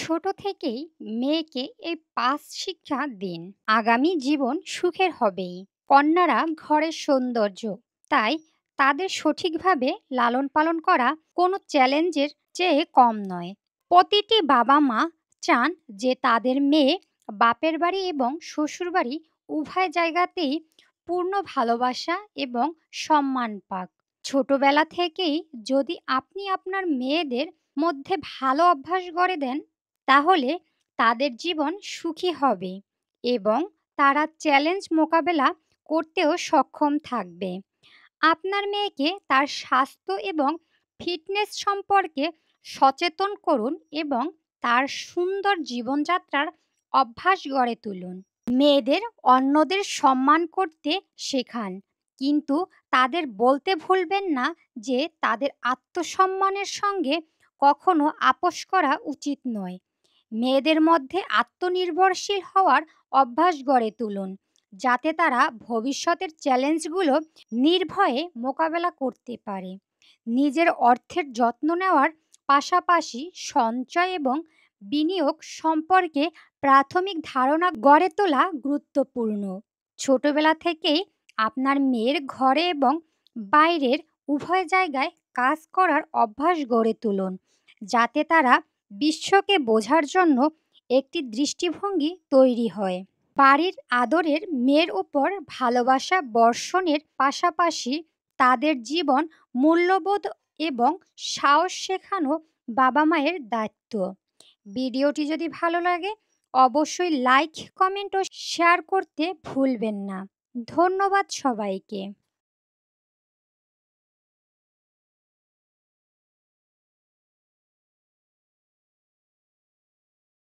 ছোট থেকেই মেয়েকে এই ৫ শিক্ষা দিন। আগামী জীবন সুখের হবেই। কন্যারা ঘরের সৌন্দর্য। তাই তাদের সঠিকভাবে লালন পালন করা কোনো চ্যালেঞ্জের চেয়ে কম নয়। প্রতিটি বাবা-মা চান যে তাদের মেয়ে বাপের বাড়ি এবং শ্বশুরবাড়ি উভয় জায়গাতেই পূর্ণ ভালোবাসা এবং সম্মান পাক। ছোটবেলা থেকেই যদি আপনি আপনার মেয়েদের মধ্যে ভালো অভ্যাস গড়ে দেন, তাহলে তাদের জীবন সুখী হবে এবং তারা চ্যালেঞ্জ মোকাবেলা করতেও সক্ষম থাকবে। আপনার মেয়েকে তার স্বাস্থ্য এবং ফিটনেস সম্পর্কে সচেতন করুন এবং তার সুন্দর জীবনযাত্রার অভ্যাস গড়ে তুলুন। মেয়েদের অন্যদের সম্মান করতে শেখান, কিন্তু তাদের বলতে ভুলবেন না যে তাদের আত্মসম্মানের সঙ্গে কখনো আপোস করা উচিত নয়। মেয়েদের মধ্যে আত্মনির্ভরশীল হওয়ার অভ্যাস গড়ে তুলুন, যাতে তারা ভবিষ্যতের চ্যালেঞ্জগুলো নির্ভয়ে মোকাবেলা করতে পারে। নিজের অর্থের যত্ন নেওয়ার পাশাপাশি সঞ্চয় এবং বিনিয়োগ সম্পর্কে প্রাথমিক ধারণা গড়ে তোলা গুরুত্বপূর্ণ। ছোটবেলা থেকেই আপনার মেয়ের ঘরে এবং বাইরের উভয় জায়গায় কাজ করার অভ্যাস গড়ে তুলুন, যাতে তারা বিশ্বকে বোঝার জন্য একটি দৃষ্টিভঙ্গি তৈরি হয়। বাড়ির আদরের মেয়ের উপর ভালোবাসা বর্ষণের পাশাপাশি তাদের জীবন মূল্যবোধ এবং সাহস শেখানো বাবা মায়ের দায়িত্ব। ভিডিওটি যদি ভালো লাগে অবশ্যই লাইক, কমেন্ট ও শেয়ার করতে ভুলবেন না। ধন্যবাদ সবাইকে।